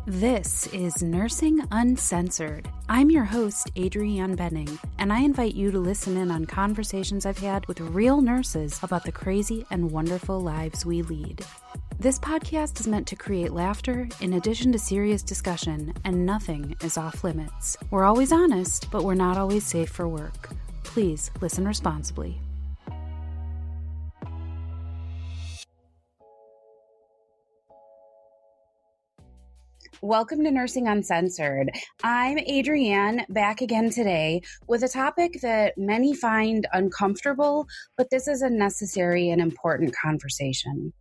This is Nursing Uncensored. I'm your host, Adrianne Benning, and I invite you to listen in on conversations I've had with real nurses about the crazy and wonderful lives we lead. This podcast is meant to create laughter in addition to serious discussion, and nothing is off limits. We're always honest, but we're not always safe for work. Please listen responsibly. Welcome to Nursing Uncensored. I'm Adrianne, back again today with a topic that many find uncomfortable, but this is a necessary and important conversation.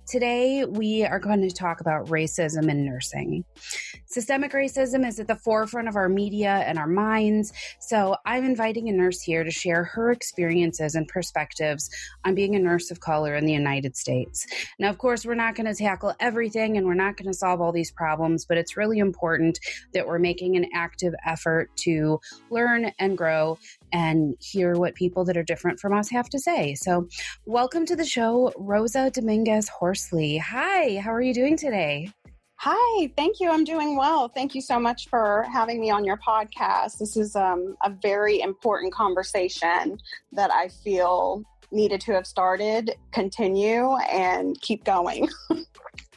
Today, we are going to talk about racism in nursing. Systemic racism is at the forefront of our media and our minds, so I'm inviting a nurse here to share her experiences and perspectives on being a nurse of color in the United States. Now, of course, we're not going to tackle everything and we're not going to solve all these problems, but it's really important that we're making an active effort to learn and grow and hear what people that are different from us have to say. So welcome to the show, Rosa Dominguez Horsley. Hi, how are you doing today? Hi, thank you. I'm doing well. Thank you so much for having me on your podcast. This is a very important conversation that I feel needed to have started, continue, and keep going.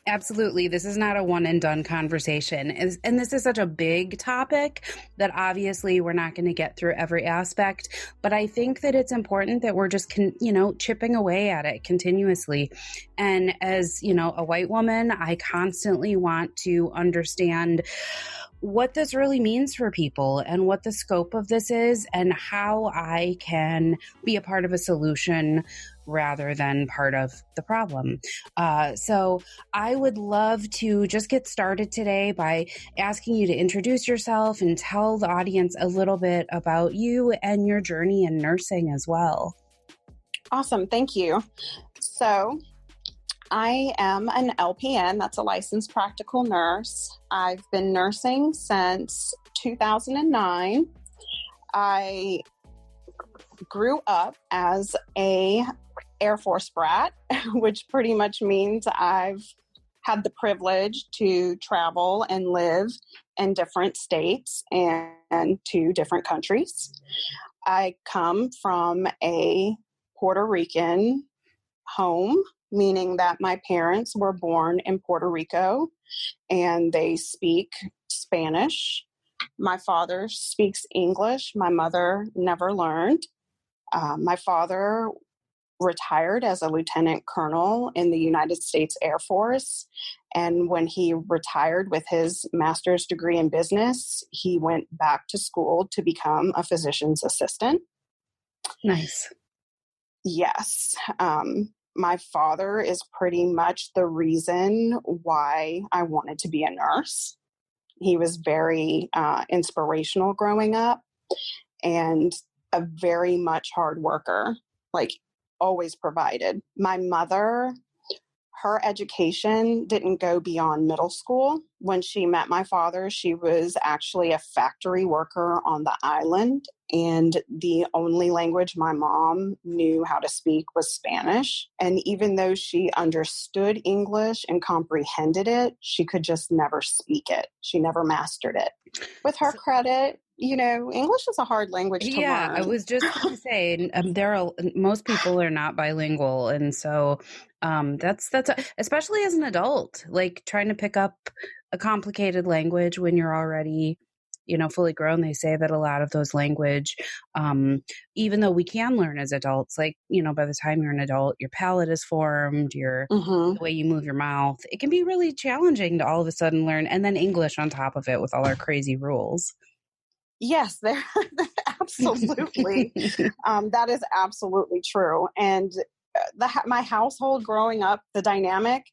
Absolutely. This is not a one and done conversation. And this is such a big topic that obviously we're not going to get through every aspect. But I think that it's important that we're just, chipping away at it continuously. And as, a white woman, I constantly want to understand what this really means for people and what the scope of this is and how I can be a part of a solution rather than part of the problem. So I would love to just get started today by asking you to introduce yourself and tell the audience a little bit about you and your journey in nursing as well. Awesome. Thank you. So I am an LPN, that's a licensed practical nurse. I've been nursing since 2009. I grew up as a Air Force brat, which pretty much means I've had the privilege to travel and live in different states and to different countries. I come from a Puerto Rican home, meaning that my parents were born in Puerto Rico and they speak Spanish. My father speaks English. My mother never learned. My father retired as a lieutenant colonel in the United States Air Force. And when he retired with his master's degree in business, he went back to school to become a physician's assistant. Nice. Yes. My father is pretty much the reason why I wanted to be a nurse. He was very inspirational growing up and a very much hard worker, always provided. My mother, her education didn't go beyond middle school. When she met my father, she was actually a factory worker on the island, and the only language my mom knew how to speak was Spanish. And even though she understood English and comprehended it, she could just never speak it. She never mastered it. With her credit, English is a hard language to learn. Yeah, I was just going to say, most people are not bilingual. And so that's especially as an adult, trying to pick up a complicated language when you're already, fully grown. They say that a lot of those language, even though we can learn as adults, by the time you're an adult, your palate is formed, the way you move your mouth, it can be really challenging to all of a sudden learn, and then English on top of it with all our crazy rules. Yes, absolutely. That is absolutely true. And my household growing up, the dynamic,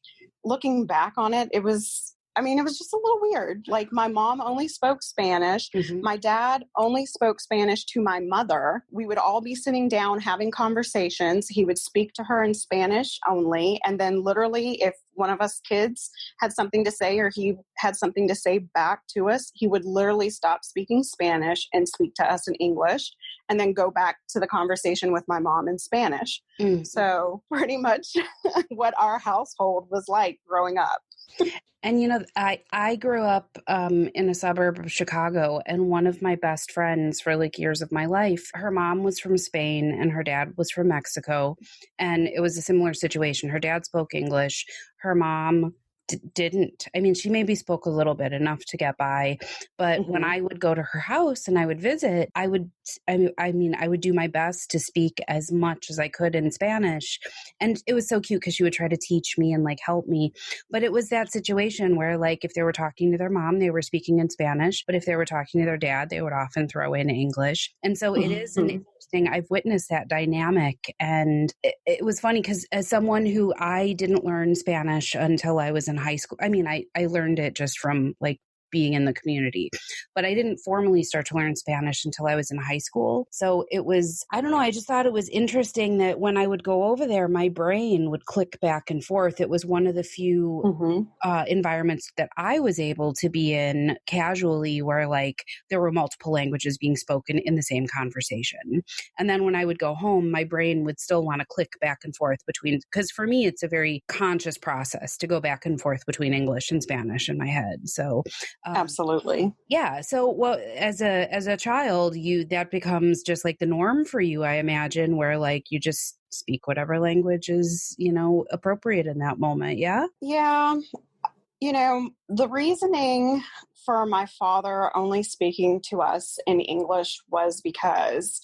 looking back on it, it was just a little weird. My mom only spoke Spanish. Mm-hmm. My dad only spoke Spanish to my mother. We would all be sitting down having conversations. He would speak to her in Spanish only. And then literally, if one of us kids had something to say or he had something to say back to us, he would literally stop speaking Spanish and speak to us in English and then go back to the conversation with my mom in Spanish. Mm-hmm. So pretty much what our household was like growing up. And, I grew up in a suburb of Chicago, and one of my best friends for like years of my life, her mom was from Spain and her dad was from Mexico. And it was a similar situation. Her dad spoke English. Her mom didn't. I mean, she maybe spoke a little bit, enough to get by. But when I would go to her house and I would visit, I would do my best to speak as much as I could in Spanish. And it was so cute because she would try to teach me and like help me. But it was that situation where like if they were talking to their mom, they were speaking in Spanish. But if they were talking to their dad, they would often throw in English. And so it is an interesting, I've witnessed that dynamic. And it was funny because as someone who I didn't learn Spanish until I was in high school. I mean, I learned it just from like being in the community, but I didn't formally start to learn Spanish until I was in high school. So it was, I don't know, I just thought it was interesting that when I would go over there, my brain would click back and forth. It was one of the few environments that I was able to be in casually where like there were multiple languages being spoken in the same conversation. And then when I would go home, my brain would still want to click back and forth between, because for me, it's a very conscious process to go back and forth between English and Spanish in my head. So absolutely. Yeah. So, well, as a child, that becomes just like the norm for you, I imagine, where like you just speak whatever language is, appropriate in that moment. Yeah. Yeah. The reasoning for my father only speaking to us in English was because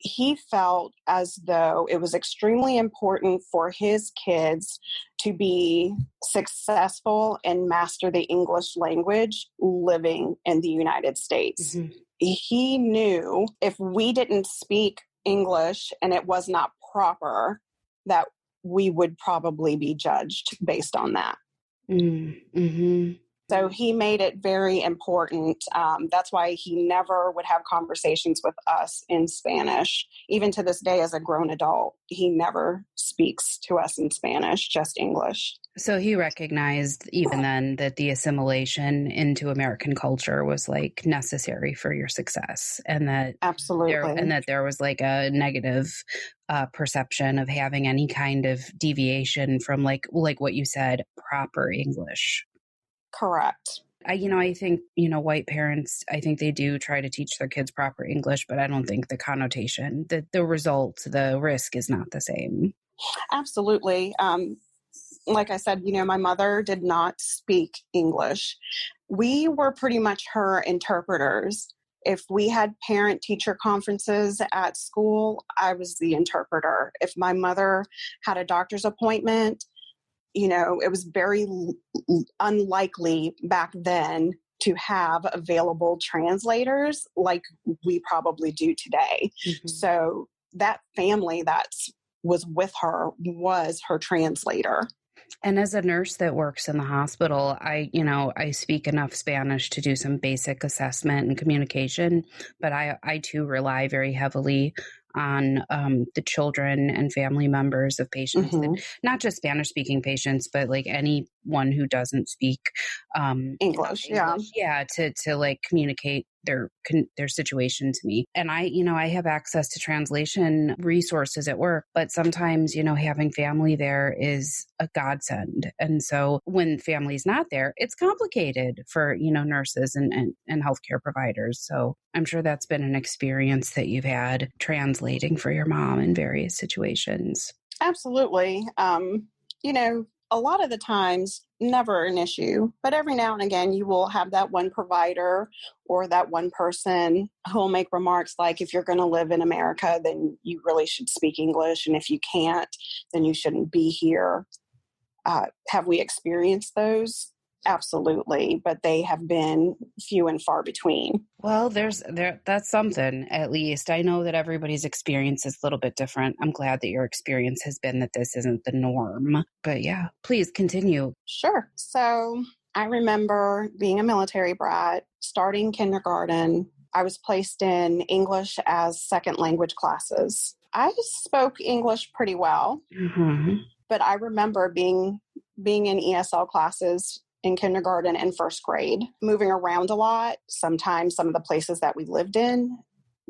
he felt as though it was extremely important for his kids to be successful and master the English language living in the United States. He knew if we didn't speak English and it was not proper, that we would probably be judged based on that. So he made it very important. That's why he never would have conversations with us in Spanish. Even to this day, as a grown adult, he never speaks to us in Spanish, just English. So he recognized even then that the assimilation into American culture was like necessary for your success, and that absolutely, there was like a negative perception of having any kind of deviation from like what you said, proper English. Correct. I think, white parents, I think they do try to teach their kids proper English, but I don't think the connotation, the result, the risk is not the same. Absolutely. Like I said, my mother did not speak English. We were pretty much her interpreters. If we had parent-teacher conferences at school, I was the interpreter. If my mother had a doctor's appointment, it was very unlikely back then to have available translators like we probably do today. So that family that was with her was her translator. And as a nurse that works in the hospital, I speak enough Spanish to do some basic assessment and communication, but I too rely very heavily on the children and family members of patients, not just Spanish speaking patients, but like anyone who doesn't speak English. Yeah. To like communicate their situation to me. And I have access to translation resources at work, but sometimes, having family there is a godsend. And so when family's not there, it's complicated for, nurses and healthcare providers. So I'm sure that's been an experience that you've had translating for your mom in various situations. Absolutely. A lot of the times, never an issue, but every now and again, you will have that one provider or that one person who will make remarks like, if you're going to live in America, then you really should speak English. And if you can't, then you shouldn't be here. Have we experienced those? Absolutely, but they have been few and far between. Well, that's something, at least. I know that everybody's experience is a little bit different. I'm glad that your experience has been that this isn't the norm. But yeah, please continue. Sure. So I remember being a military brat, starting kindergarten. I was placed in English as second language classes. I spoke English pretty well, but I remember being in ESL classes in kindergarten and first grade, moving around a lot. Sometimes some of the places that we lived in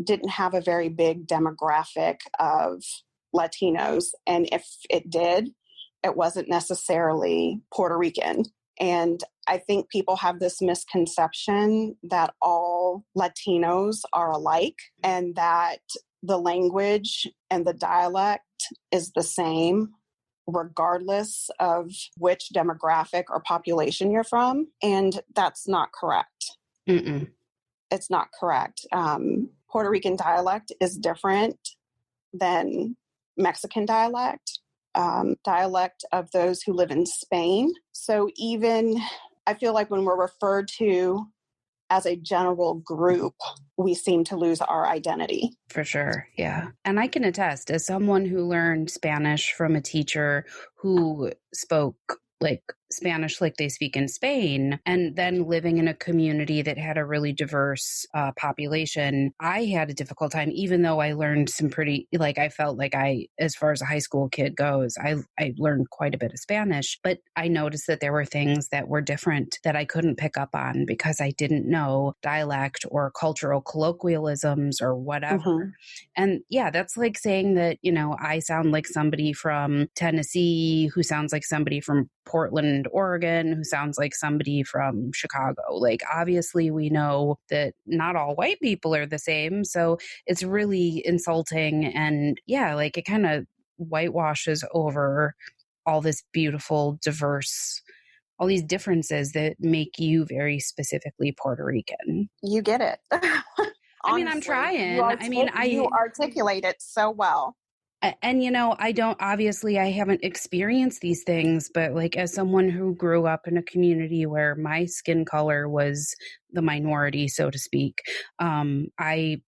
didn't have a very big demographic of Latinos. And if it did, it wasn't necessarily Puerto Rican. And I think people have this misconception that all Latinos are alike and that the language and the dialect is the same regardless of which demographic or population you're from. And that's not correct. Mm-mm. It's not correct. Puerto Rican dialect is different than Mexican dialect. Dialect of those who live in Spain. So even I feel like when we're referred to as a general group, we seem to lose our identity. For sure. Yeah. And I can attest, as someone who learned Spanish from a teacher who spoke like Spanish like they speak in Spain, and then living in a community that had a really diverse population, I had a difficult time, even though I learned some pretty, like, I felt like as far as a high school kid goes, I learned quite a bit of Spanish, but I noticed that there were things that were different that I couldn't pick up on because I didn't know dialect or cultural colloquialisms or whatever. Mm-hmm. And yeah, that's like saying that, I sound like somebody from Tennessee who sounds like somebody from Portland, Oregon, who sounds like somebody from Chicago. Like, obviously, we know that not all white people are the same. So it's really insulting. And yeah, like it kind of whitewashes over all this beautiful, diverse, all these differences that make you very specifically Puerto Rican. You get it. I mean, I'm trying. You articulate it so well. And, I haven't experienced these things, but like as someone who grew up in a community where my skin color was the minority, so to speak, I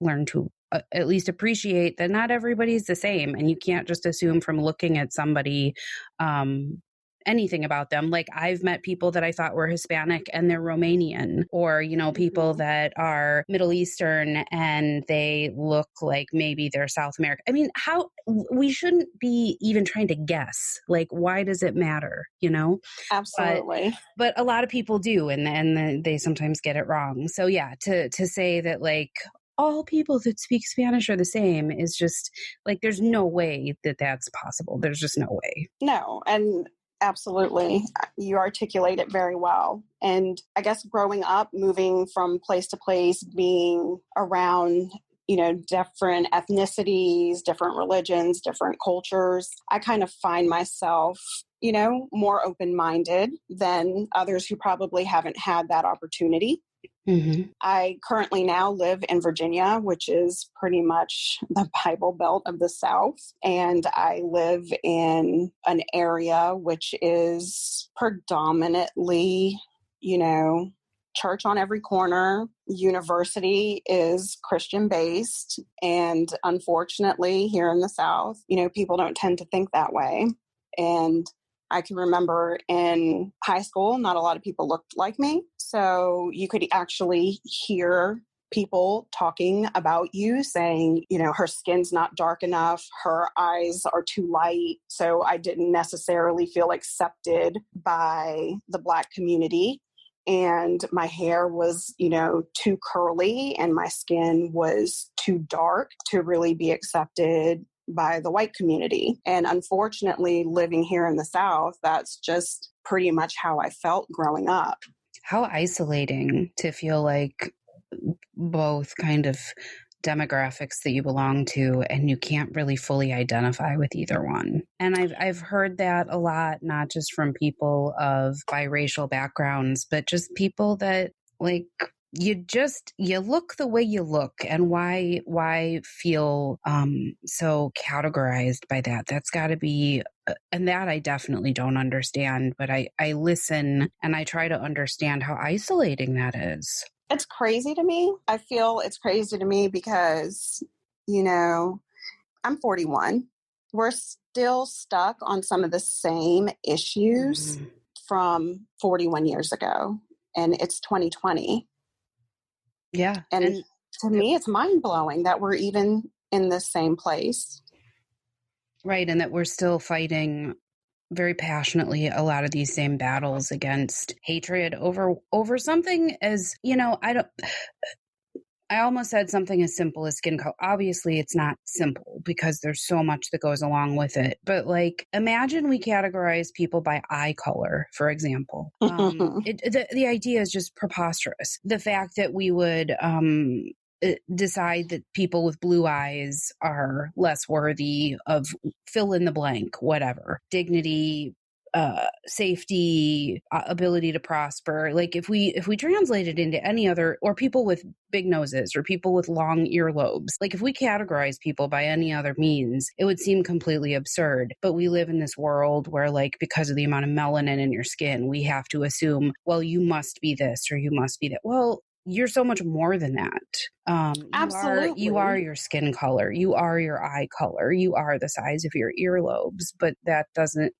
learned to at least appreciate that not everybody's the same. And you can't just assume from looking at somebody anything about them. Like, I've met people that I thought were Hispanic and they're Romanian, or, people that are Middle Eastern and they look like maybe they're South American. I mean, we shouldn't be even trying to guess, like, why does it matter, Absolutely. But a lot of people do. And they sometimes get it wrong. So yeah, to say that like all people that speak Spanish are the same is just like, there's no way that that's possible. There's just no way. No. And absolutely. You articulate it very well. And I guess growing up, moving from place to place, being around, different ethnicities, different religions, different cultures, I kind of find myself, more open-minded than others who probably haven't had that opportunity. Mm-hmm. I currently now live in Virginia, which is pretty much the Bible Belt of the South. And I live in an area which is predominantly, church on every corner. University is Christian based. And unfortunately, here in the South, people don't tend to think that way. And I can remember in high school, not a lot of people looked like me. So you could actually hear people talking about you saying, her skin's not dark enough, her eyes are too light. So I didn't necessarily feel accepted by the Black community. And my hair was, too curly and my skin was too dark to really be accepted by the white community. And unfortunately, living here in the South, that's just pretty much how I felt growing up. How isolating to feel like both kind of demographics that you belong to and you can't really fully identify with either one. And I've heard that a lot, not just from people of biracial backgrounds, but just people that like you look the way you look, and why feel so categorized by that? That's got to be, and that I definitely don't understand, but I listen and I try to understand how isolating that is. It's crazy to me. I feel it's crazy to me because, I'm 41. We're still stuck on some of the same issues from 41 years ago, and it's 2020. Yeah. And to me, it's mind-blowing that we're even in the same place. Right. And that we're still fighting very passionately a lot of these same battles against hatred over something as, I almost said something as simple as skin color. Obviously, it's not simple because there's so much that goes along with it. But like, imagine we categorize people by eye color, for example. The idea is just preposterous. The fact that we would decide that people with blue eyes are less worthy of fill in the blank, whatever, dignity, safety, ability to prosper. Like if we translate it into any other, or people with big noses or people with long earlobes, like if we categorize people by any other means, it would seem completely absurd. But we live in this world where, like, because of the amount of melanin in your skin, we have to assume, well, you must be this or you must be that. Well, you're so much more than that. Absolutely. You are your skin color. You are your eye color. You are the size of your earlobes. But that doesn't,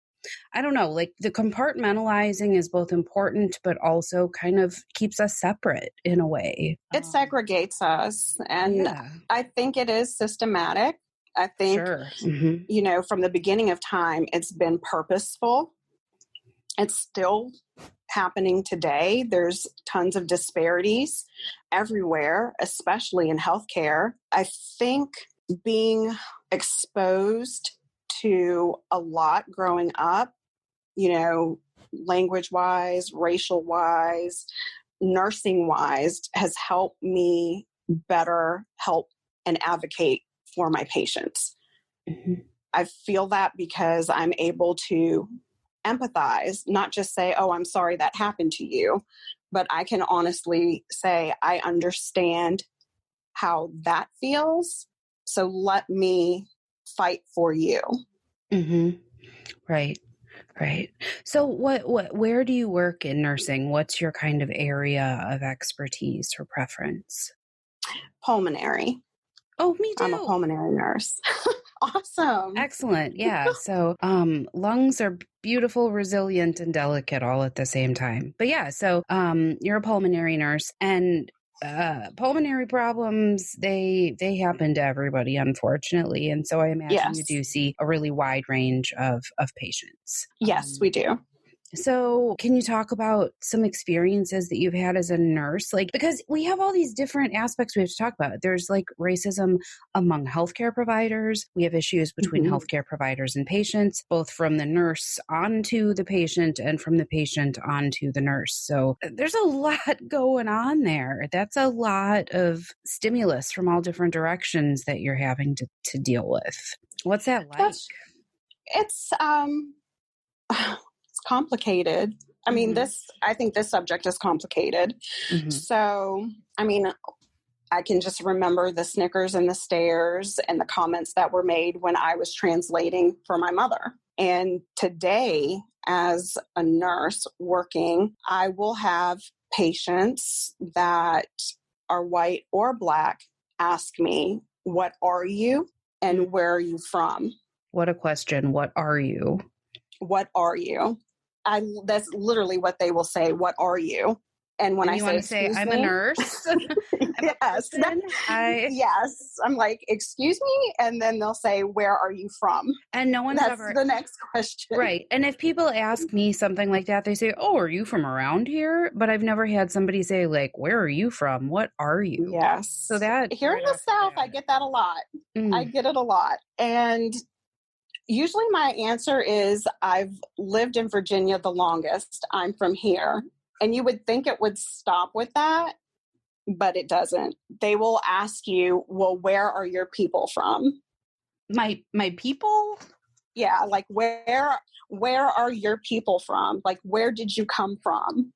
I don't know, like the compartmentalizing is both important, but also kind of keeps us separate in a way. It segregates us. And I think it is systematic. I think, sure. From the beginning of time, it's been purposeful. It's still happening today. There's tons of disparities everywhere, especially in healthcare. I think being exposed to a lot growing up, language-wise, racial-wise, nursing-wise, has helped me better help and advocate for my patients. I feel that because I'm able to empathize, not just say, oh, I'm sorry that happened to you, but I can honestly say, I understand how that feels. So let me fight for you. Right. So where do you work in nursing? What's your kind of area of expertise or preference? Pulmonary. Oh, me too. I'm a pulmonary nurse. Awesome. Excellent. Yeah. So lungs are beautiful, resilient, and delicate all at the same time. But yeah, so you're a pulmonary nurse, and pulmonary problems, they happen to everybody, unfortunately. And so I imagine you do see a really wide range of patients. Yes, we do. So can you talk about some experiences that you've had as a nurse? Like, because we have all these different aspects we have to talk about. There's like racism among healthcare providers. We have issues between healthcare providers and patients, both from the nurse onto the patient and from the patient onto the nurse. So there's a lot going on there. That's a lot of stimulus from all different directions that you're having to deal with. What's that like? It's complicated. I mean, I think this subject is complicated. So, I mean, I can just remember the snickers and the stares and the comments that were made when I was translating for my mother. And today, as a nurse working, I will have patients that are white or Black ask me, what are you and where are you from? What a question. What are you? What are you? That's literally what they will say. What are you? And when I say, I'm a nurse. Yes. Yes. I'm like, excuse me. And then they'll say, where are you from? And no one's That's the next question. Right. And if people ask me something like that, they say, oh, are you from around here? But I've never had somebody say, like, where are you from? What are you? Yes. So that here in the South, I get that a lot. I get it a lot. And usually my answer is, I've lived in Virginia the longest. I'm from here. And you would think it would stop with that, but it doesn't. They will ask you, well, where are your people from? My people? Yeah, like where are your people from? Like, where did you come from?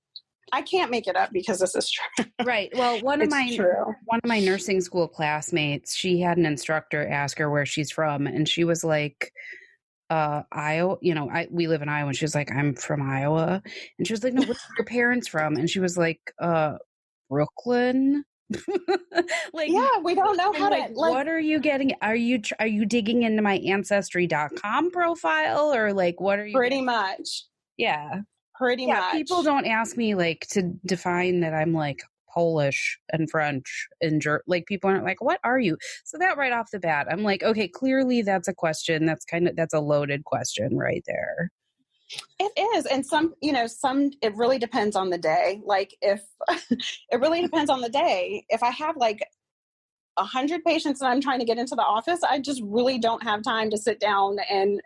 I can't make it up because this is true. Right. Well, one of my nursing school classmates, she had an instructor ask her where she's from, and she was like, Iowa, we live in Iowa. And she was like, I'm from Iowa. And she was like, no, where are your parents from? And she was like, Brooklyn. Like, yeah, we don't know how to, what are you getting? Are you digging into my ancestry.com profile, or like, what are you? Pretty much. Yeah. Pretty much. People don't ask me like to define that I'm like Polish and French and like, people aren't like, what are you? So that right off the bat, I'm like, okay, clearly that's a question. That's a loaded question right there. It is. And it really depends on the day. Like if it really depends on the day. If I have like 100 patients that I'm trying to get into the office, I just really don't have time to sit down and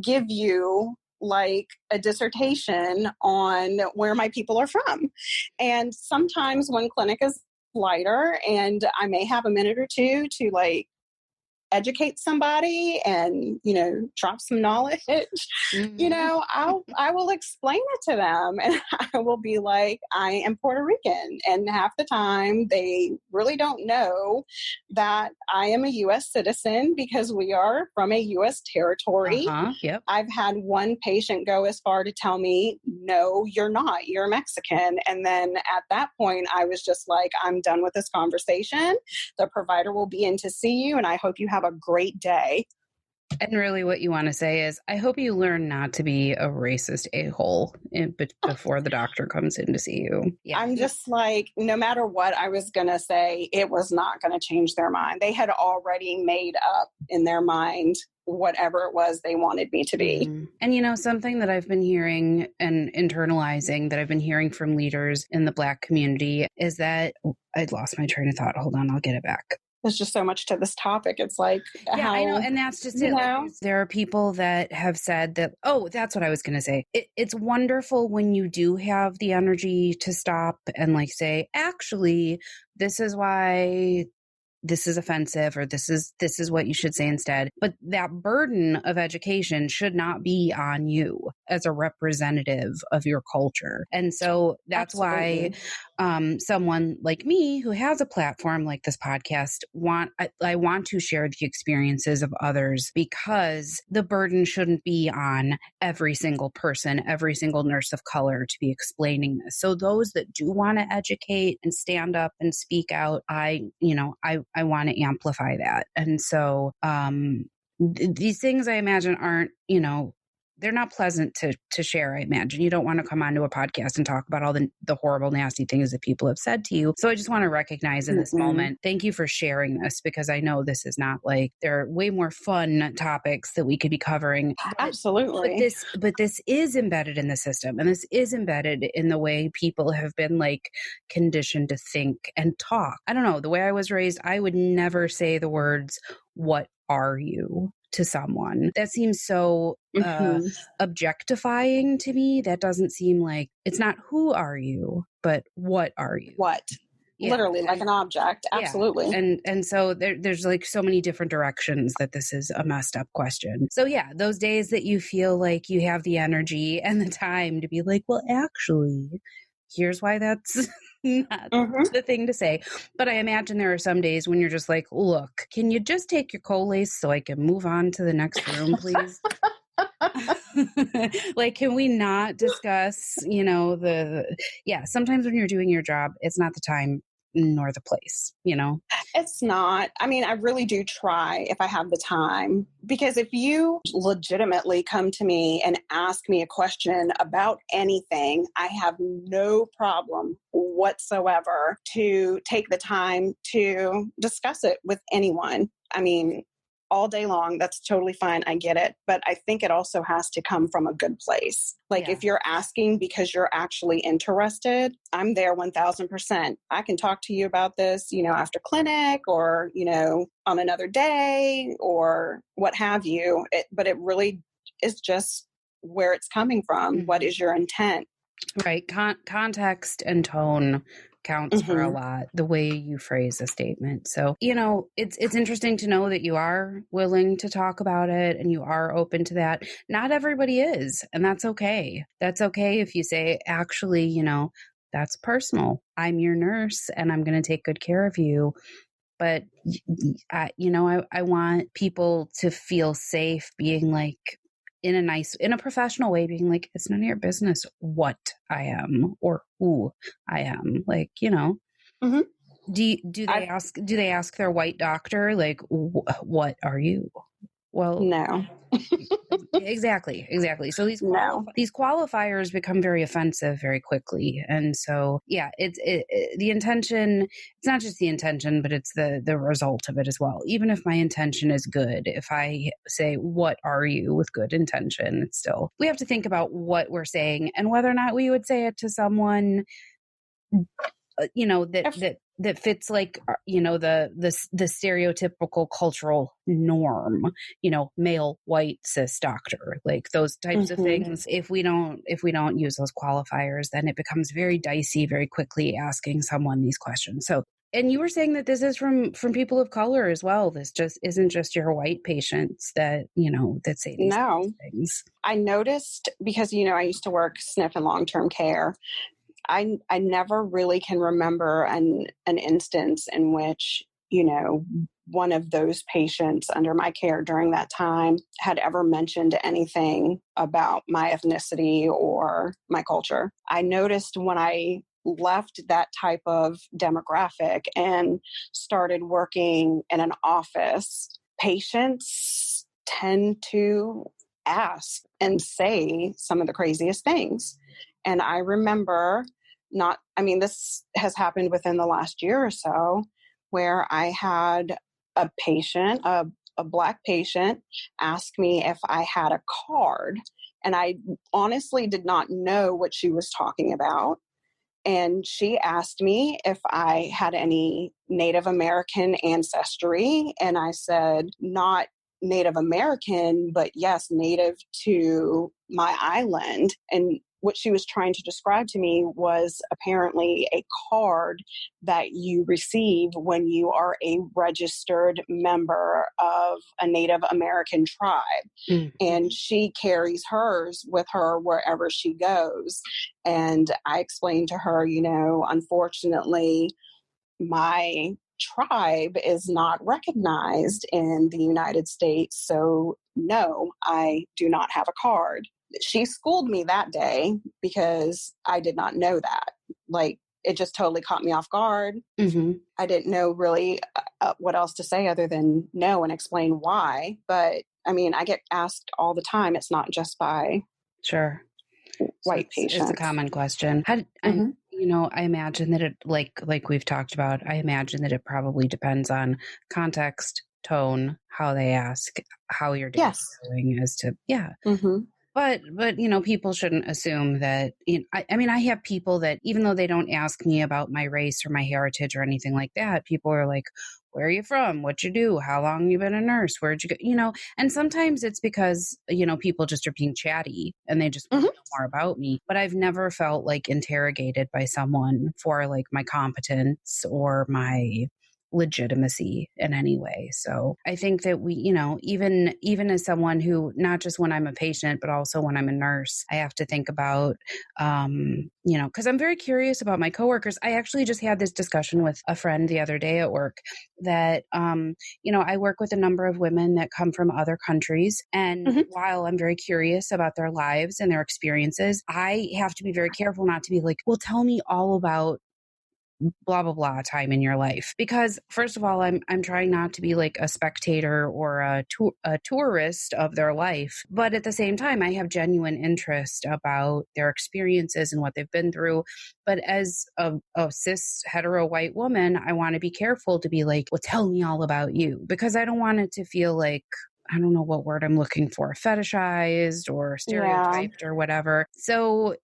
give you like a dissertation on where my people are from. And sometimes when clinic is lighter and I may have a minute or two to like educate somebody and, you know, drop some knowledge, you know, I will explain it to them, and I will be like, I am Puerto Rican. And half the time they really don't know that I am a U.S. citizen because we are from a U.S. territory. Yep. I've had one patient go as far to tell me, no, you're not, you're Mexican. And then at that point, I was just like, I'm done with this conversation. The provider will be in to see you, and I hope you have a great day. And really what you want to say is, I hope you learn not to be a racist a-hole before the doctor comes in to see you. Yeah. I'm just like, no matter what I was going to say, it was not going to change their mind. They had already made up in their mind whatever it was they wanted me to be. And, you know, something that I've been hearing and internalizing that I've been hearing from leaders in the Black community is that I'd lost my train of thought. Hold on, I'll get it back. There's just so much to this topic. It's like, yeah, I know. And that's just it. Like, there are people that have said that, oh, that's what I was going to say. It's wonderful when you do have the energy to stop and like say, actually, this is why this is offensive, or this is what you should say instead. But that burden of education should not be on you as a representative of your culture. And so that's why someone like me who has a platform like this podcast, I want to share the experiences of others, because the burden shouldn't be on every single person, every single nurse of color to be explaining this. So those that do want to educate and stand up and speak out, I want to amplify that. And so these things, I imagine, aren't, they're not pleasant to share, I imagine. You don't want to come onto a podcast and talk about all the horrible, nasty things that people have said to you. So I just want to recognize in this moment, thank you for sharing this, because I know this is not like, there are way more fun topics that we could be covering. Absolutely. But this is embedded in the system, and this is embedded in the way people have been like conditioned to think and talk. I don't know, the way I was raised, I would never say the words, "What are you?" to someone. That seems so objectifying to me. That doesn't seem like, it's not who are you, but what are you? What? Yeah. Literally like an object. Absolutely. Yeah. And so there's like so many different directions that this is a messed up question. So yeah, those days that you feel like you have the energy and the time to be like, well, actually, here's why that's not the thing to say. But I imagine there are some days when you're just like, look, can you just take your Colace so I can move on to the next room, please? Like, can we not discuss, sometimes when you're doing your job, it's not the time nor the place, It's not. I mean, I really do try if I have the time, because if you legitimately come to me and ask me a question about anything, I have no problem whatsoever to take the time to discuss it with anyone. I mean, all day long, that's totally fine. I get it. But I think it also has to come from a good place. Like if you're asking because you're actually interested, I'm there 1000%. I can talk to you about this, after clinic or, on another day or what have you. But it really is just where it's coming from. What is your intent? Right. Context and tone counts for a lot, the way you phrase a statement. So, it's interesting to know that you are willing to talk about it and you are open to that. Not everybody is, and that's okay. That's okay if you say, actually, that's personal. I'm your nurse and I'm going to take good care of you. But, I want people to feel safe being like, in a professional way, being like, it's none of your business what I am or who I am. Like, do they ask their white doctor, like, what are you? Well, no. Exactly. So these qualifiers become very offensive very quickly. And so, the intention, it's not just the intention, but it's the result of it as well. Even if my intention is good, if I say, what are you, with good intention, it's still, we have to think about what we're saying and whether or not we would say it to someone, that fits like, the stereotypical cultural norm, male, white, cis doctor, like those types of things. If we don't use those qualifiers, then it becomes very dicey very quickly asking someone these questions. So, and you were saying that this is from people of color as well. This just isn't just your white patients that, that say these things. I noticed because, I used to work SNF and long-term care. I never really can remember an instance in which, one of those patients under my care during that time had ever mentioned anything about my ethnicity or my culture. I noticed when I left that type of demographic and started working in an office, patients tend to ask and say some of the craziest things. And I remember this has happened within the last year or so, where I had a patient, a Black patient, ask me if I had a card. And I honestly did not know what she was talking about. And she asked me if I had any Native American ancestry. And I said, not Native American, but yes, native to my island. And what she was trying to describe to me was apparently a card that you receive when you are a registered member of a Native American tribe. Mm-hmm. And she carries hers with her wherever she goes. And I explained to her, unfortunately, my tribe is not recognized in the United States. So no, I do not have a card. She schooled me that day because I did not know that. Like, it just totally caught me off guard. Mm-hmm. I didn't know really what else to say other than no and explain why. But I get asked all the time. It's not just by white patients. It's a common question. I imagine that it, like we've talked about, I imagine that it probably depends on context, tone, how they ask, how your day is going as to, Mm-hmm. But people shouldn't assume that, I have people that even though they don't ask me about my race or my heritage or anything like that, people are like, where are you from? What you do? How long you been a nurse? Where'd you go? And sometimes it's because, people just are being chatty and they just want to know more about me. But I've never felt like interrogated by someone for like my competence or my legitimacy in any way. So I think that we, even as someone who, not just when I'm a patient, but also when I'm a nurse, I have to think about, because I'm very curious about my coworkers. I actually just had this discussion with a friend the other day at work that, I work with a number of women that come from other countries. And while I'm very curious about their lives and their experiences, I have to be very careful not to be like, well, tell me all about blah, blah, blah time in your life. Because first of all, I'm trying not to be like a spectator or a tourist of their life. But at the same time, I have genuine interest about their experiences and what they've been through. But as a cis hetero white woman, I want to be careful to be like, well, tell me all about you, because I don't want it to feel like, I don't know what word I'm looking for, fetishized or stereotyped or whatever. So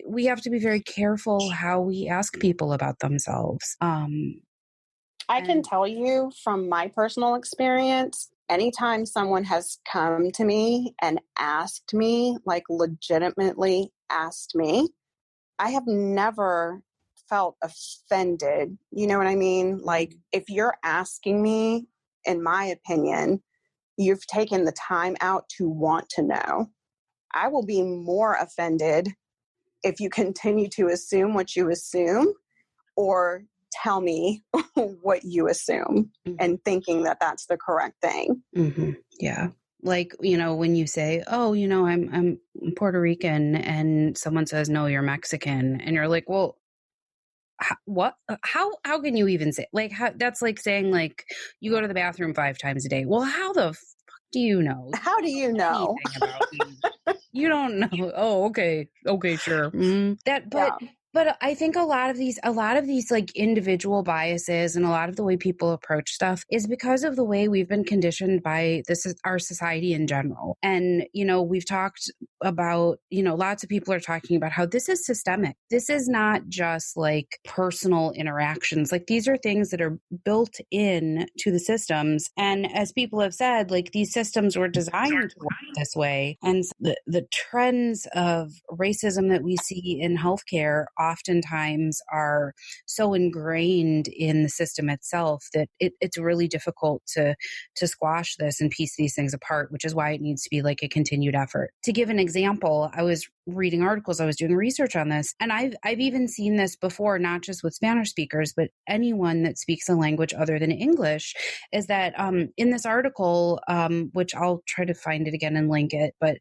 we have to be very careful how we ask people about themselves. I can tell you from my personal experience, anytime someone has come to me and asked me, like legitimately asked me, I have never felt offended. You know what I mean? Like, if you're asking me, in my opinion, you've taken the time out to want to know. I will be more offended if you continue to assume what you assume or tell me what you assume and thinking that that's the correct thing. Mm-hmm. Yeah. Like, when you say, oh, I'm Puerto Rican, and someone says, no, you're Mexican. And you're like, well, what? How can you even say, like, that's like saying, like, you go to the bathroom 5 times a day. Well, how the fuck do you know? How do you know? Anything about me? You don't know. Oh, okay. Okay, sure. But I think a lot of these like individual biases and a lot of the way people approach stuff is because of the way we've been conditioned by our society in general. And, we've talked about, lots of people are talking about how this is systemic. This is not just like personal interactions. Like these are things that are built in to the systems. And as people have said, like these systems were designed to work this way. And the trends of racism that we see in healthcare oftentimes are so ingrained in the system itself that it's really difficult to squash this and piece these things apart, which is why it needs to be like a continued effort. To give an example, I was reading articles, I was doing research on this, and I've even seen this before, not just with Spanish speakers, but anyone that speaks a language other than English, is that in this article, which I'll try to find it again and link it, but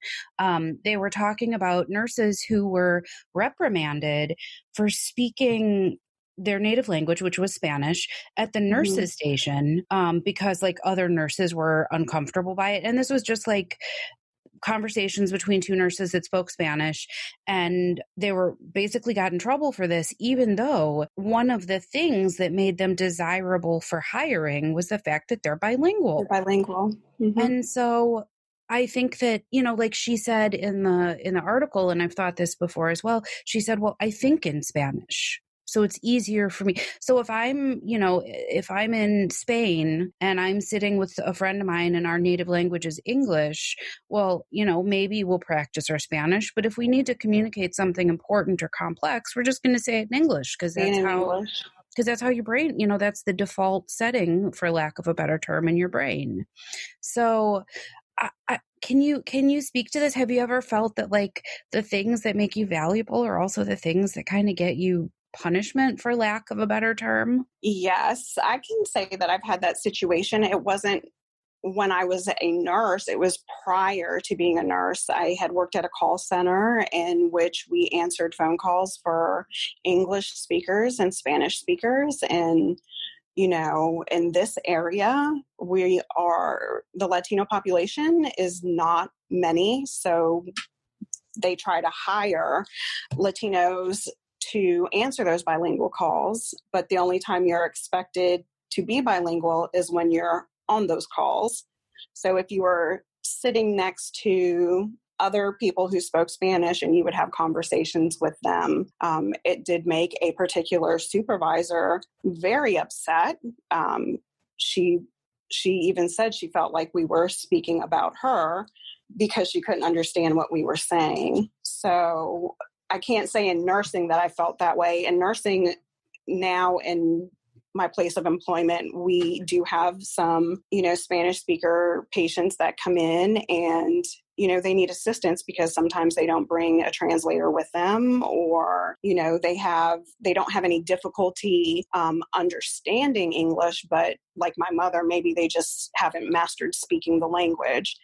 they were talking about nurses who were reprimanded for speaking their native language, which was Spanish, at the nurses' station because like other nurses were uncomfortable by it. And this was just like conversations between two nurses that spoke Spanish, and they were basically got in trouble for this, even though one of the things that made them desirable for hiring was the fact that they're bilingual. They're bilingual. And so I think that, like she said in the article, and I've thought this before as well, she said, well, I think in Spanish. So it's easier for me. So if I'm in Spain and I'm sitting with a friend of mine and our native language is English, well, maybe we'll practice our Spanish. But if we need to communicate something important or complex, we're just going to say it in English because that's how your brain, that's the default setting, for lack of a better term, in your brain. So can you speak to this? Have you ever felt that like the things that make you valuable are also the things that kind of get you punishment, for lack of a better term? Yes, I can say that I've had that situation. It wasn't when I was a nurse, it was prior to being a nurse. I had worked at a call center in which we answered phone calls for English speakers and Spanish speakers. And, in this area, the Latino population is not many. So they try to hire Latinos to answer those bilingual calls, but the only time you're expected to be bilingual is when you're on those calls. So if you were sitting next to other people who spoke Spanish and you would have conversations with them, it did make a particular supervisor very upset. She even said she felt like we were speaking about her because she couldn't understand what we were saying. So I can't say in nursing that I felt that way. In nursing now, in my place of employment, we do have some, Spanish speaker patients that come in and, they need assistance because sometimes they don't bring a translator with them, or, they don't have any difficulty understanding English, but like my mother, maybe they just haven't mastered speaking the language.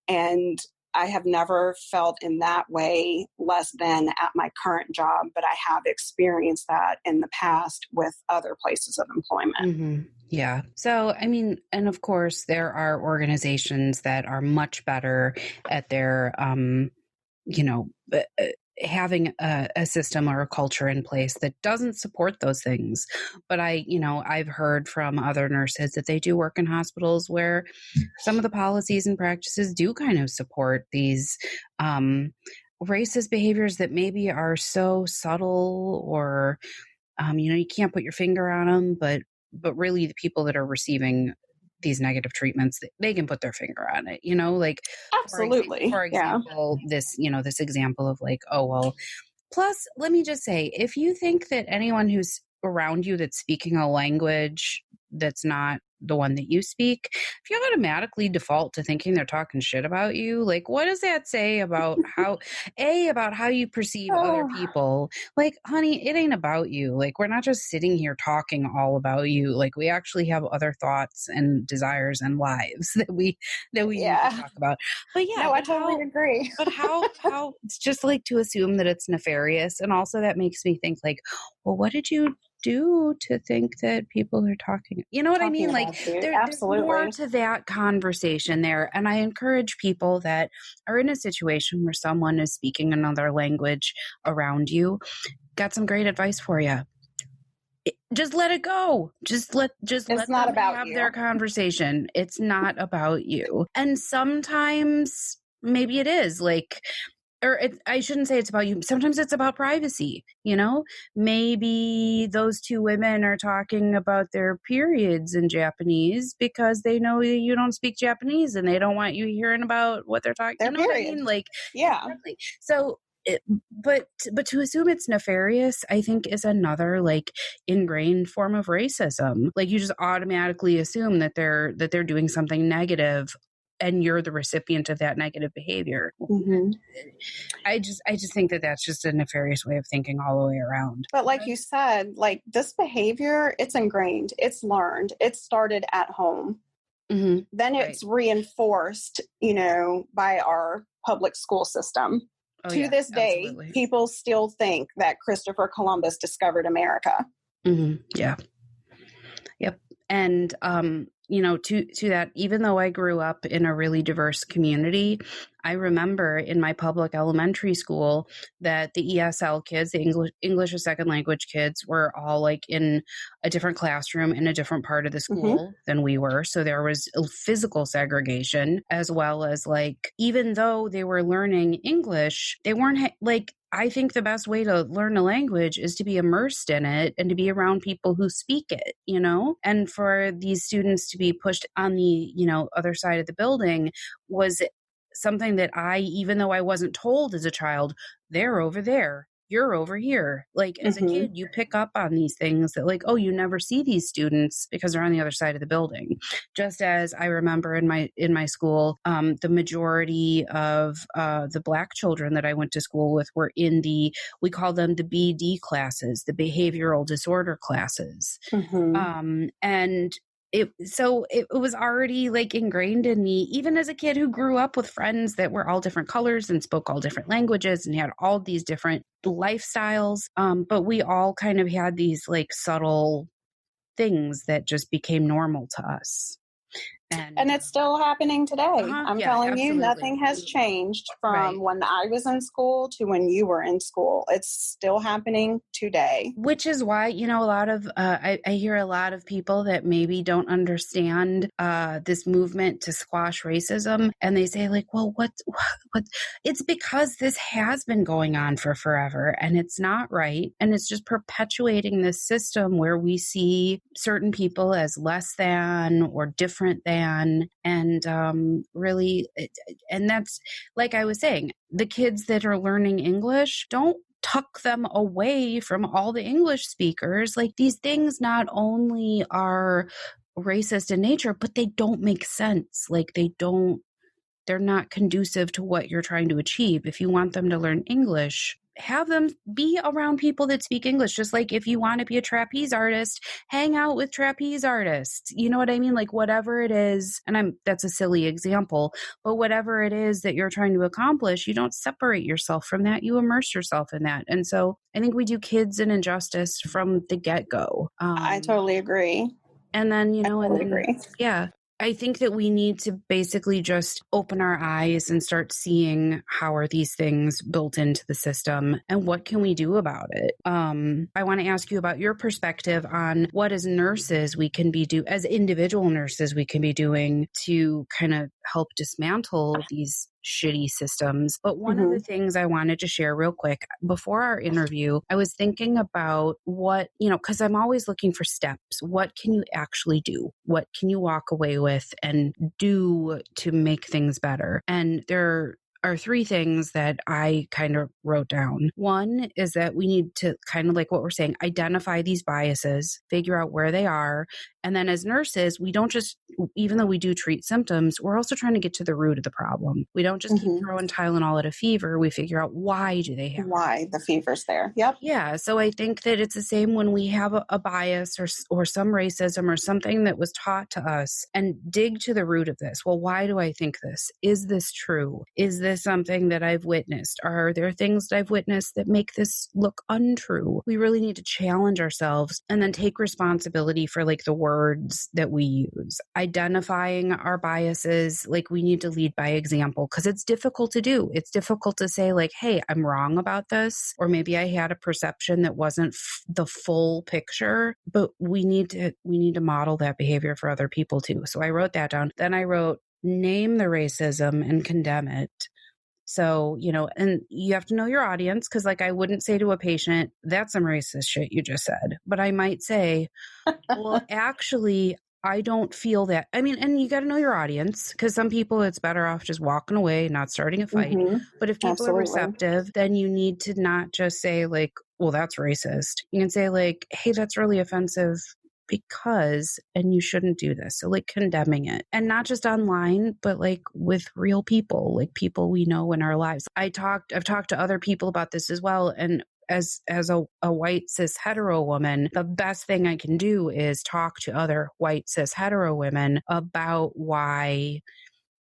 And I have never felt in that way less than at my current job, but I have experienced that in the past with other places of employment. Mm-hmm. Yeah. So, and of course, there are organizations that are much better at their, having a system or a culture in place that doesn't support those things. But I've heard from other nurses that they do work in hospitals where some of the policies and practices do kind of support these racist behaviors that maybe are so subtle, or, you can't put your finger on them, but really the people that are receiving these negative treatments, they can put their finger on it, like absolutely. For example, this example of like, oh, well, plus let me just say, if you think that anyone who's around you that's speaking a language that's not the one that you speak, if you automatically default to thinking they're talking shit about you, like what does that say about how you perceive other people? Like, honey, it ain't about you. Like, we're not just sitting here talking all about you. Like, we actually have other thoughts and desires and lives that we need to talk about. But yeah, no, I totally agree. But how it's just like to assume that it's nefarious, and also that makes me think like, well, what did you do to think that people are talking? You know what I mean? Like there's more to that conversation there. And I encourage people that are in a situation where someone is speaking another language around you, got some great advice for you. Just let it go. Just let them have their conversation. It's not about you. And sometimes maybe it is like, I shouldn't say it's about you. Sometimes it's about privacy, you know? Maybe those two women are talking about their periods in Japanese because they know you don't speak Japanese and they don't want you hearing about what they're talking. Their You know period. what I mean? Like, yeah. Exactly. So, but to assume it's nefarious, I think is another like ingrained form of racism. Like you just automatically assume that they're doing something negative and you're the recipient of that negative behavior. Mm-hmm. I just think that that's just a nefarious way of thinking all the way around. But like you said, like this behavior, it's ingrained, it's learned, it started at home. Mm-hmm. Then it's reinforced, by our public school system. To this day, absolutely. People still think that Christopher Columbus discovered America. Mm-hmm. Yeah. Yep. And, to that, even though I grew up in a really diverse community, I remember in my public elementary school that the ESL kids, the English as second language kids, were all like in a different classroom in a different part of the school than we were. So there was physical segregation, as well as like, even though they were learning English, they weren't like, I think the best way to learn a language is to be immersed in it and to be around people who speak it, and for these students to be pushed on the, other side of the building was something that even though I wasn't told as a child, they're over there, you're over here. Like as a kid, you pick up on these things that like, oh, you never see these students because they're on the other side of the building. Just as I remember in my school, the majority of the Black children that I went to school with were in we call them the BD classes, the behavioral disorder classes. And it was already like ingrained in me, even as a kid who grew up with friends that were all different colors and spoke all different languages and had all these different lifestyles. But we all kind of had these like subtle things that just became normal to us. And it's still happening today. I'm telling you, nothing has changed from when I was in school to when you were in school. It's still happening today. Which is why, a lot of, I hear a lot of people that maybe don't understand this movement to squash racism. And they say like, well, what, it's because this has been going on for forever and it's not right. And it's just perpetuating this system where we see certain people as less than or different than. And really, and that's like I was saying, the kids that are learning English, don't tuck them away from all the English speakers. Like these things not only are racist in nature, but they don't make sense. Like they're not conducive to what you're trying to achieve. If you want them to learn English, have them be around people that speak English. Just like if you want to be a trapeze artist, hang out with trapeze artists. You know what I mean? Like whatever it is, and that's a silly example, but whatever it is that you're trying to accomplish, you don't separate yourself from that. You immerse yourself in that. And so I think we do kids an injustice from the get-go. I totally agree. And then, agree. Yeah. I think that we need to basically just open our eyes and start seeing how are these things built into the system and what can we do about it. I want to ask you about your perspective on what as nurses we can be as individual nurses we can be doing to kind of help dismantle these shitty systems. But one of the things I wanted to share real quick before our interview, I was thinking about what, because I'm always looking for steps. What can you actually do? What can you walk away with and do to make things better? And there are three things that I kind of wrote down. One is that we need to kind of like what we're saying, identify these biases, figure out where they are. And then as nurses, we don't just, even though we do treat symptoms, we're also trying to get to the root of the problem. We don't just keep throwing Tylenol at a fever. We figure out why do they have why the fever's there. Yep. Yeah. So I think that it's the same when we have a bias or some racism or something that was taught to us, and dig to the root of this. Well, why do I think this? Is this true? Is this something that I've witnessed? Are there things that I've witnessed that make this look untrue? We really need to challenge ourselves and then take responsibility for like the words that we use. Identifying our biases, like we need to lead by example because it's difficult to do. It's difficult to say like, hey, I'm wrong about this, or maybe I had a perception that wasn't the full picture, but we need to model that behavior for other people too. So I wrote that down. Then I wrote, name the racism and condemn it. So, and you have to know your audience, because like I wouldn't say to a patient, that's some racist shit you just said. But I might say, well, actually, I don't feel that. I mean, and you got to know your audience, because some people it's better off just walking away, not starting a fight. But if people are Absolutely. receptive, then you need to not just say like, well, that's racist. You can say like, hey, that's really offensive because, and you shouldn't do this. So like condemning it, and not just online, but like with real people, like people we know in our lives. I've talked to other people about this as well. And as a white cis hetero woman, the best thing I can do is talk to other white cis hetero women about why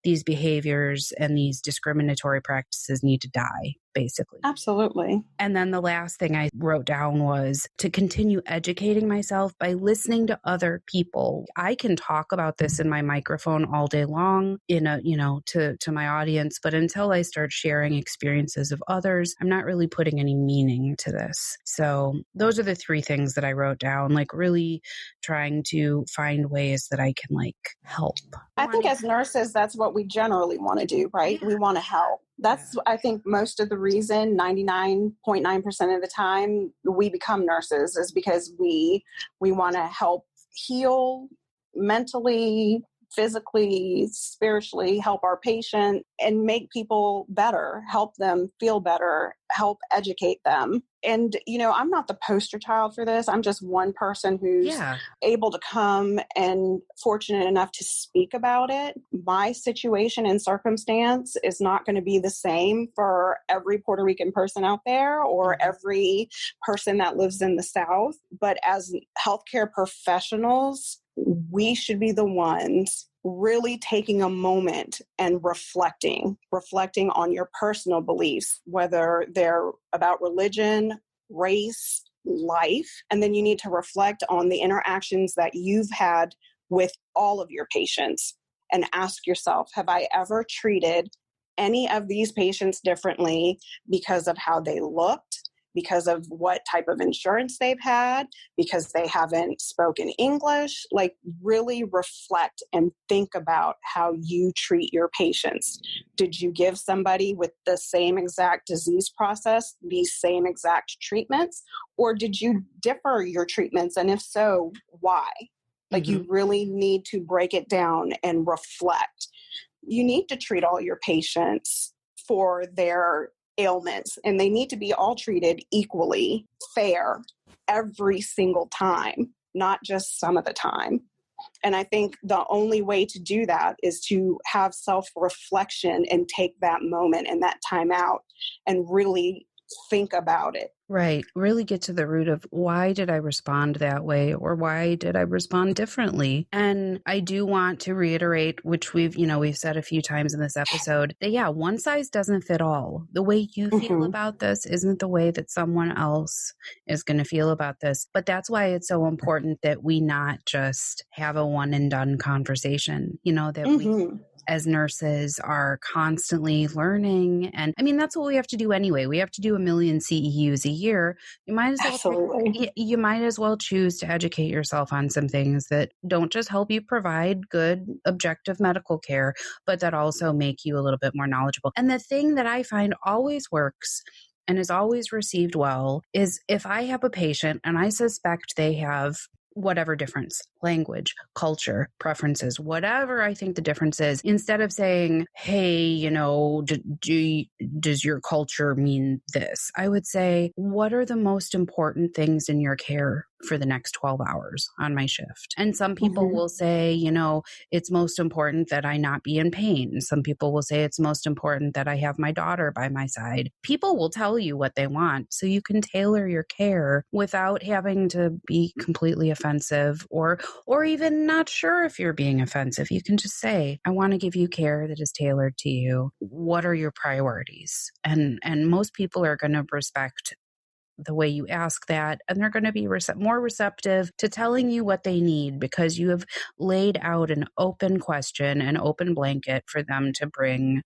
these behaviors and these discriminatory practices need to die, basically. Absolutely. And then the last thing I wrote down was to continue educating myself by listening to other people. I can talk about this in my microphone all day long to my audience, but until I start sharing experiences of others, I'm not really putting any meaning to this. So those are the three things that I wrote down, like really trying to find ways that I can like help. I think as nurses, that's what we generally want to do, right? Yeah. We want to help. That's, I think, most of the reason, 99.9% of the time, we become nurses is because we want to help heal mentally, physically, spiritually, help our patient and make people better, help them feel better, help educate them. And, I'm not the poster child for this. I'm just one person who's able to come and fortunate enough to speak about it. My situation and circumstance is not going to be the same for every Puerto Rican person out there or every person that lives in the South. But as healthcare professionals, we should be the ones really taking a moment and reflecting on your personal beliefs, whether they're about religion, race, life. And then you need to reflect on the interactions that you've had with all of your patients and ask yourself, have I ever treated any of these patients differently because of how they looked, because of what type of insurance they've had, because they haven't spoken English? Like really reflect and think about how you treat your patients. Did you give somebody with the same exact disease process these same exact treatments? Or did you differ your treatments? And if so, why? Like you really need to break it down and reflect. You need to treat all your patients for their ailments, and they need to be all treated equally fair every single time, not just some of the time. And I think the only way to do that is to have self-reflection and take that moment and that time out and really think about it. Right. Really get to the root of why did I respond that way, or why did I respond differently? And I do want to reiterate, which we've said a few times in this episode, that one size doesn't fit all. The way you feel about this isn't the way that someone else is going to feel about this. But that's why it's so important that we not just have a one and done conversation, that we as nurses are constantly learning. And I mean, that's what we have to do anyway. We have to do 1 million CEUs a year. You might as well choose to educate yourself on some things that don't just help you provide good, objective medical care, but that also make you a little bit more knowledgeable. And the thing that I find always works and is always received well is if I have a patient and I suspect they have whatever difference, language, culture, preferences, whatever I think the difference is, instead of saying, hey, does your culture mean this? I would say, what are the most important things in your care for the next 12 hours on my shift? And some people will say, it's most important that I not be in pain. Some people will say it's most important that I have my daughter by my side. People will tell you what they want, so you can tailor your care without having to be completely offensive or even not sure if you're being offensive. You can just say, I want to give you care that is tailored to you. What are your priorities? And most people are going to respect the way you ask that, and they're going to be more receptive to telling you what they need because you have laid out an open question, an open blanket for them to bring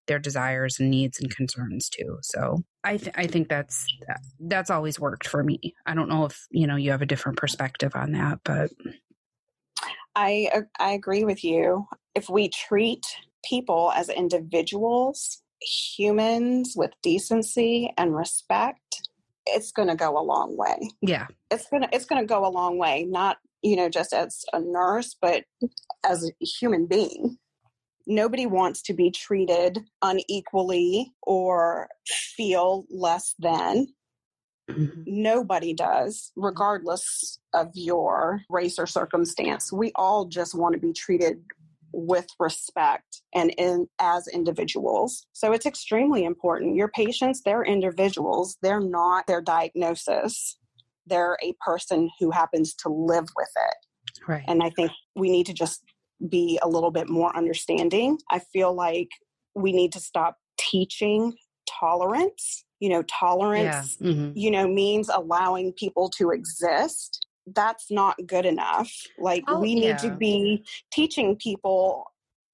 their desires and needs and concerns to. So I think that's always worked for me. I don't know if you have a different perspective on that, but I agree with you. If we treat people as individuals humans with decency and respect, it's going to go a long way. Yeah. It's going to go a long way, not, just as a nurse, but as a human being. Nobody wants to be treated unequally or feel less than. Mm-hmm. Nobody does, regardless of your race or circumstance. We all just want to be treated with respect and as individuals. So it's extremely important. Your patients, they're individuals. They're not their diagnosis. They're a person who happens to live with it. Right. And I think we need to just be a little bit more understanding. I feel like we need to stop teaching tolerance. Tolerance, yeah. Mm-hmm. Means allowing people to exist. That's not good enough. We need to be teaching people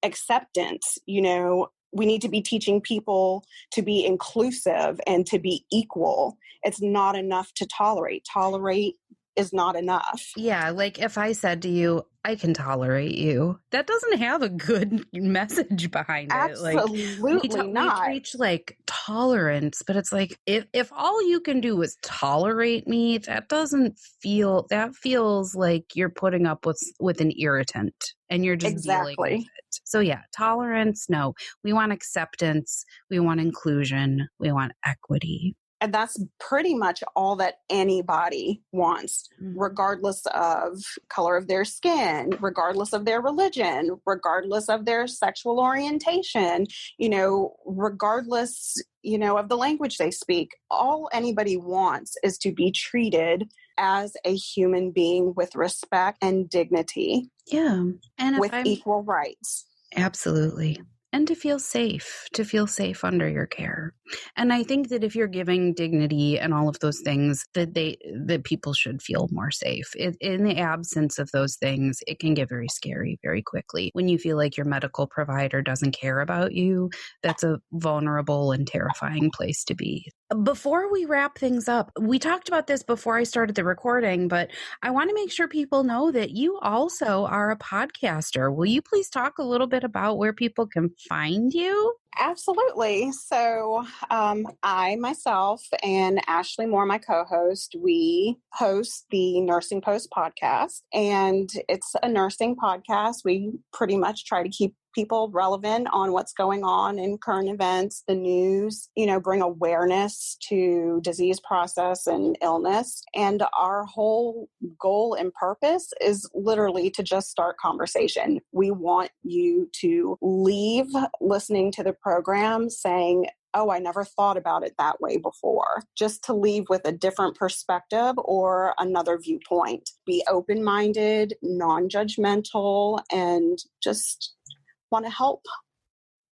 acceptance. We need to be teaching people to be inclusive and to be equal. It's not enough to tolerate. Tolerate is not enough. Yeah. Like if I said to you, I can tolerate you, that doesn't have a good message behind it. Absolutely not. We preach tolerance, but it's if all you can do is tolerate me, that feels like you're putting up with an irritant and you're just dealing with it. So yeah, tolerance, no. We want acceptance. We want inclusion. We want equity. And that's pretty much all that anybody wants, regardless of color of their skin, regardless of their religion, regardless of their sexual orientation, regardless, of the language they speak. All anybody wants is to be treated as a human being with respect and dignity. Yeah. And with equal rights. Absolutely. And to feel safe under your care. And I think that if you're giving dignity and all of those things, that people should feel more safe. In the absence of those things, it can get very scary very quickly. When you feel like your medical provider doesn't care about you, that's a vulnerable and terrifying place to be. Before we wrap things up, we talked about this before I started the recording, but I want to make sure people know that you also are a podcaster. Will you please talk a little bit about where people can find you? Absolutely. So I myself and Ashley Moore, my co-host, we host the Nursing Post podcast, and it's a nursing podcast. We pretty much try to keep people relevant on what's going on in current events, the news, bring awareness to disease process and illness. And our whole goal and purpose is literally to just start conversation. We want you to leave listening to the program saying, oh, I never thought about it that way before. Just to leave with a different perspective or another viewpoint. Be open-minded, non-judgmental, and just want to help.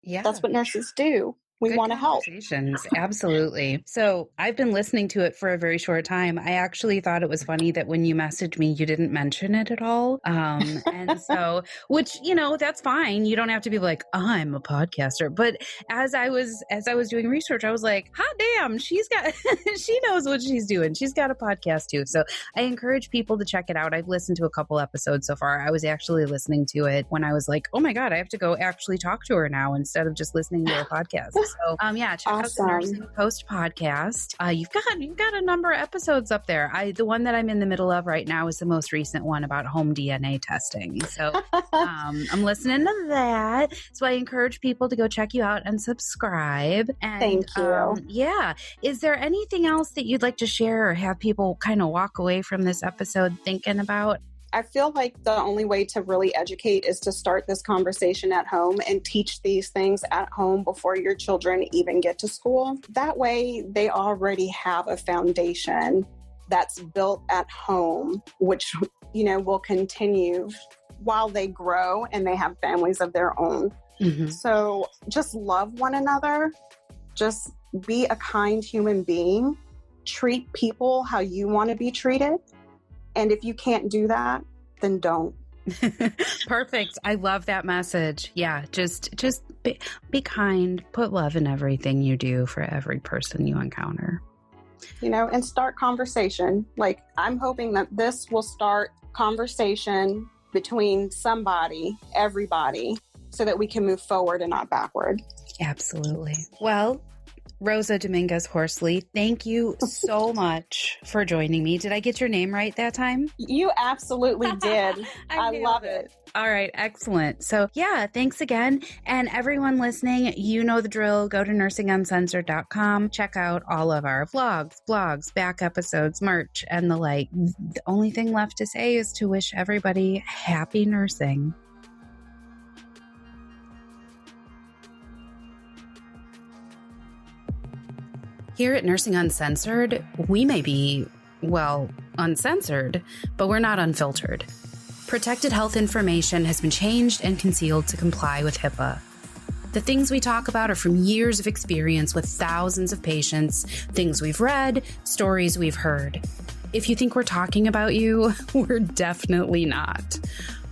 Yeah. That's what nurses do. We want to help. Absolutely. So I've been listening to it for a very short time. I actually thought it was funny that when you messaged me, you didn't mention it at all. And so, which, that's fine. You don't have to be like, I'm a podcaster. But as I was doing research, I was like, hot damn, she knows what she's doing. She's got a podcast too. So I encourage people to check it out. I've listened to a couple episodes so far. I was actually listening to it when I was like, oh my God, I have to go actually talk to her now instead of just listening to her podcast. So, check out the Nursing Post podcast. You've got a number of episodes up there. The one that I'm in the middle of right now is the most recent one about home DNA testing. So, I'm listening to that. So I encourage people to go check you out and subscribe. And, thank you. Yeah. Is there anything else that you'd like to share or have people kind of walk away from this episode thinking about? I feel like the only way to really educate is to start this conversation at home and teach these things at home before your children even get to school. That way, they already have a foundation that's built at home, which, will continue while they grow and they have families of their own. Mm-hmm. So just love one another. Just be a kind human being. Treat people how you want to be treated. And if you can't do that, then don't. Perfect. I love that message. Yeah. Just be kind, put love in everything you do for every person you encounter. And start conversation. Like, I'm hoping that this will start conversation between everybody, so that we can move forward and not backward. Absolutely. Well, Rosa Dominguez Horsley, thank you so much for joining me. Did I get your name right that time? You absolutely did. I love it. All right, excellent. So yeah, thanks again. And everyone listening, you know the drill. Go to nursinguncensored.com. Check out all of our vlogs, blogs, back episodes, merch, and the like. The only thing left to say is to wish everybody happy nursing. Here at Nursing Uncensored, we may be, well, uncensored, but we're not unfiltered. Protected health information has been changed and concealed to comply with HIPAA. The things we talk about are from years of experience with thousands of patients, things we've read, stories we've heard. If you think we're talking about you, we're definitely not.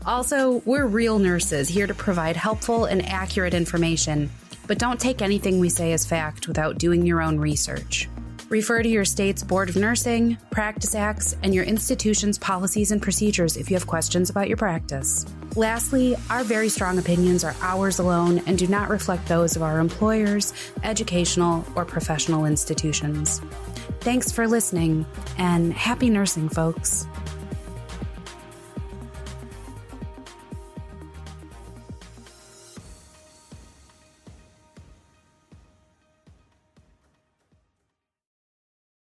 Also, we're real nurses here to provide helpful and accurate information, but don't take anything we say as fact without doing your own research. Refer to your state's Board of Nursing, Practice Acts, and your institution's policies and procedures if you have questions about your practice. Lastly, our very strong opinions are ours alone and do not reflect those of our employers, educational, or professional institutions. Thanks for listening, and happy nursing, folks.